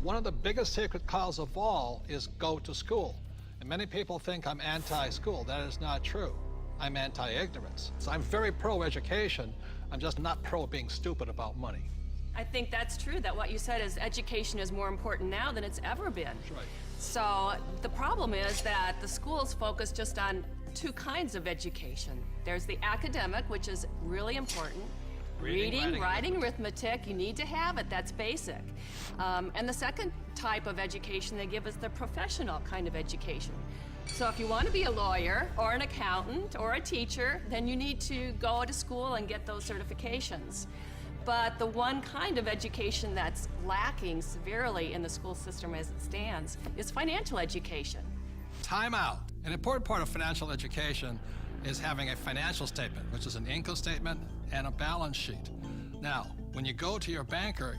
one of the biggest sacred cows of all is go to school. And many people think I'm anti-school. That is not true. I'm anti-ignorance. So I'm very pro-education. I'm just not pro being stupid about money. I think that's true, that what you said is education is more important now than it's ever been. That's right. So the problem is that the schools focus just on two kinds of education. There's the academic, which is really important. Reading, writing, arithmetic, you need to have it, that's basic. And the second type of education they give is the professional kind of education. So if you want to be a lawyer or an accountant or a teacher, then you need to go to school and get those certifications. But the one kind of education that's lacking severely in the school system as it stands is financial education. Time out. An important part of financial education is having a financial statement, which is an income statement and a balance sheet. Now, when you go to your banker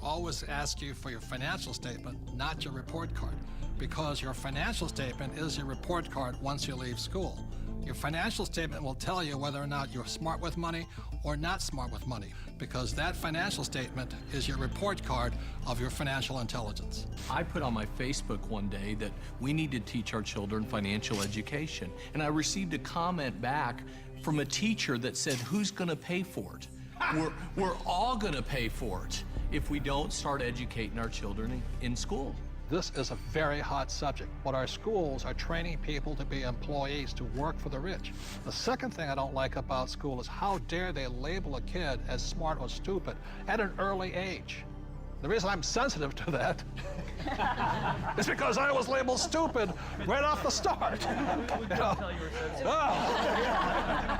always asks you for your financial statement, not your report card, because your financial statement is your report card once you leave school. Your financial statement will tell you whether or not you're smart with money or not smart with money, because that financial statement is your report card of your financial intelligence. I put on my Facebook one day that we need to teach our children financial education, and I received a comment back from a teacher that said, who's gonna pay for it? We're all gonna pay for it if we don't start educating our children in school. This is a very hot subject, but our schools are training people to be employees, to work for the rich. The second thing I don't like about school is how dare they label a kid as smart or stupid at an early age. The reason I'm sensitive to that is because I was labeled stupid right off the start.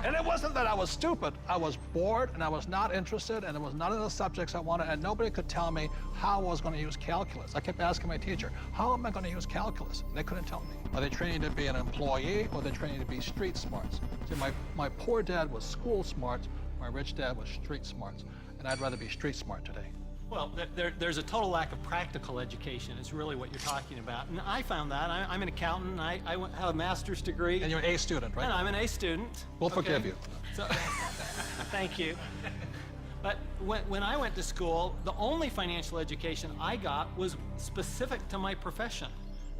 And it wasn't that I was stupid. I was bored and I was not interested, and it was none of the subjects I wanted, and nobody could tell me how I was going to use calculus. I kept asking my teacher, how am I going to use calculus? And they couldn't tell me. Are they training to be an employee, or are they training to be street smarts? See, my poor dad was school smart, my rich dad was street smarts, and I'd rather be street smart today. Well, there's a total lack of practical education is really what you're talking about. And I found that. I'm an accountant. I have a master's degree. And you're an A student, right? And I'm an A student. We'll forgive you. So, thank you. But when I went to school, the only financial education I got was specific to my profession.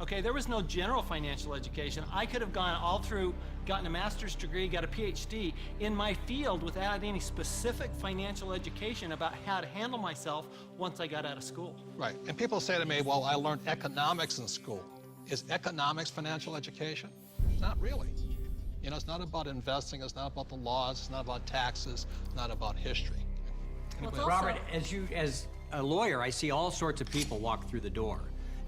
Okay, there was no general financial education. I could have gone all through, gotten a master's degree, got a PhD in my field without any specific financial education about how to handle myself once I got out of school. Right, and people say to me, well, I learned economics in school. Is economics financial education? Not really. You know, it's not about investing, it's not about the laws, it's not about taxes, it's not about history. Well, Robert, as a lawyer, I see all sorts of people walk through the door.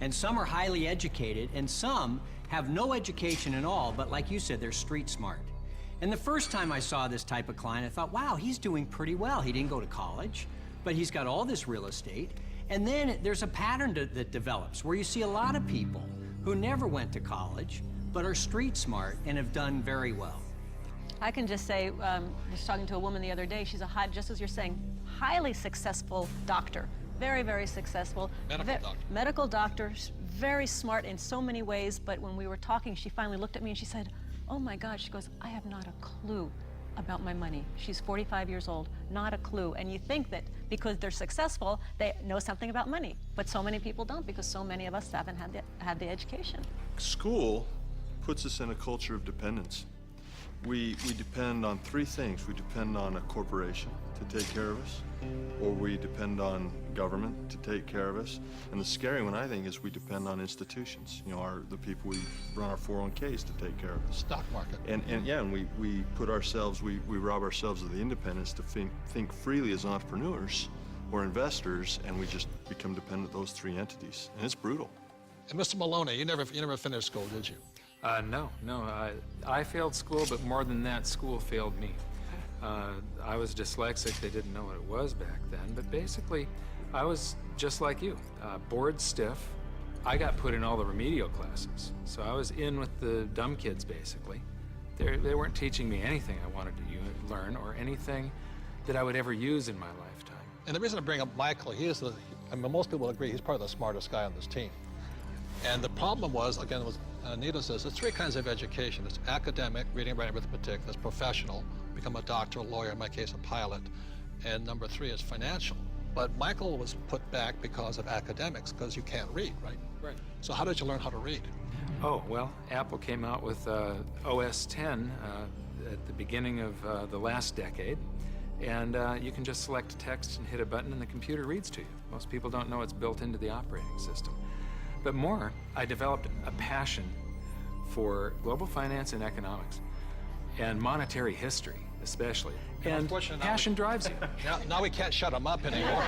And some are highly educated, and some have no education at all, but like you said, they're street smart. And the first time I saw this type of client, I thought, wow, he's doing pretty well. He didn't go to college, but he's got all this real estate. And then there's a pattern that develops where you see a lot of people who never went to college, but are street smart and have done very well. I can just say, I was talking to a woman the other day, she's just as you're saying, highly successful doctor. Very, very successful. Medical doctor, very smart in so many ways, but when we were talking, she finally looked at me and she said, oh my God, she goes, I have not a clue about my money. She's 45 years old, not a clue. And you think that because they're successful, they know something about money, but so many people don't, because so many of us haven't had the education. School puts us in a culture of dependence. We depend on three things. We depend on a corporation to take care of us, or we depend on government to take care of us. And the scary one, I think, is we depend on institutions. You know, the people we run our 401ks to take care of us. Stock market. And we put ourselves, we rob ourselves of the independence to think freely as entrepreneurs or investors, and we just become dependent on those three entities. And it's brutal. And Mr. Maloney, you never finished school, did you? No. I failed school, but more than that, school failed me. I was dyslexic. They didn't know what it was back then, but basically, I was just like you, bored stiff. I got put in all the remedial classes, so I was in with the dumb kids, basically. They weren't teaching me anything I wanted to learn or anything that I would ever use in my lifetime. And the reason I bring up Michael, most people agree he's probably the smartest guy on this team. And the problem was, again, Anita says, there's three kinds of education. There's academic, reading, writing, arithmetic. There's professional, become a doctor, a lawyer, in my case, a pilot. And number three is financial. But Michael was put back because of academics, because you can't read, right? Right. So how did you learn how to read? Oh, well, Apple came out with OS 10 at the beginning of the last decade. And you can just select text and hit a button and the computer reads to you. Most people don't know it's built into the operating system. But more, I developed a passion for global finance and economics, and monetary history especially. And passion drives you. Now we can't shut him up anymore.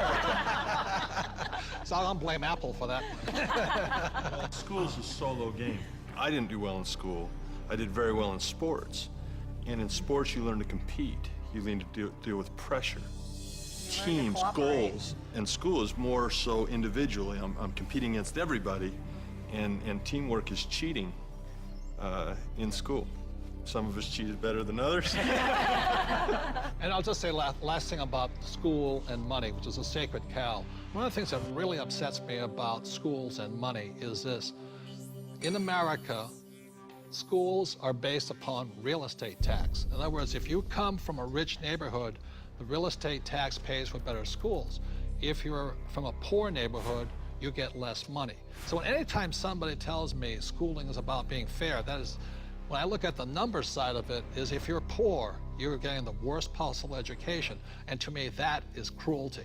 So I'm gonna blame Apple for that. School is a solo game. I didn't do well in school. I did very well in sports. And in sports, you learn to compete. You learn to deal with pressure, teams, goals. And school is more so individually. I'm competing against everybody, and teamwork is cheating in school. Some of us cheated better than others. And I'll just say last thing about school and money, which is a sacred cow. One of the things that really upsets me about schools and money is this. In America, schools are based upon real estate tax. In other words, if you come from a rich neighborhood, the real estate tax pays for better schools. If you're from a poor neighborhood, you get less money. So anytime somebody tells me schooling is about being fair, that is, when I look at the numbers side of it, is if you're poor, you're getting the worst possible education. And to me, that is cruelty.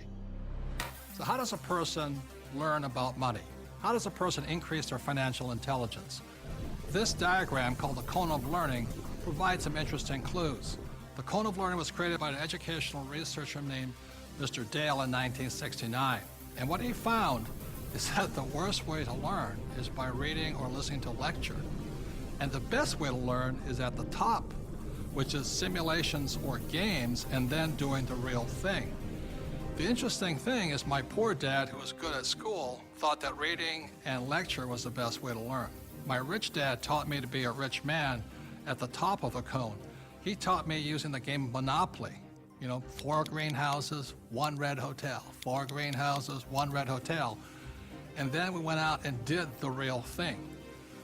So how does a person learn about money? How does a person increase their financial intelligence? This diagram, called the cone of learning, provides some interesting clues. The cone of learning was created by an educational researcher named Mr. Dale in 1969. And what he found is that the worst way to learn is by reading or listening to a lecture. And the best way to learn is at the top, which is simulations or games, and then doing the real thing. The interesting thing is my poor dad, who was good at school, thought that reading and lecture was the best way to learn. My rich dad taught me to be a rich man at the top of the cone. He taught me using the game Monopoly. You know, 4 greenhouses, 1 red hotel. 4 greenhouses, 1 red hotel. And then we went out and did the real thing.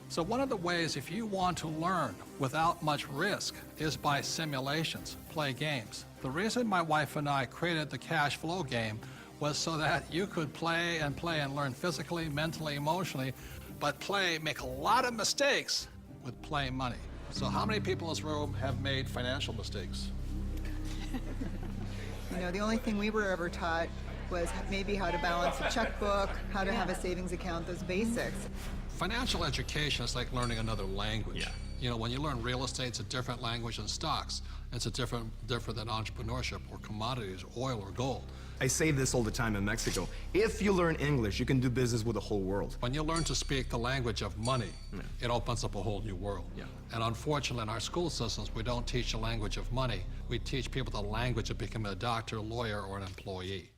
So one of the ways, if you want to learn without much risk, is by simulations, play games. The reason my wife and I created the cash flow game was so that you could play and learn physically, mentally, emotionally, but make a lot of mistakes with play money. So how many people in this room have made financial mistakes? You know, the only thing we were ever taught was maybe how to balance a checkbook, how to have a savings account, those basics. Financial education is like learning another language. Yeah. You know, when you learn real estate, it's a different language than stocks. It's a different than entrepreneurship or commodities, oil or gold. I say this all the time in Mexico. If you learn English, you can do business with the whole world. When you learn to speak the language of money, it opens up a whole new world. Yeah. And unfortunately, in our school systems, we don't teach the language of money. We teach people the language of becoming a doctor, lawyer, or an employee.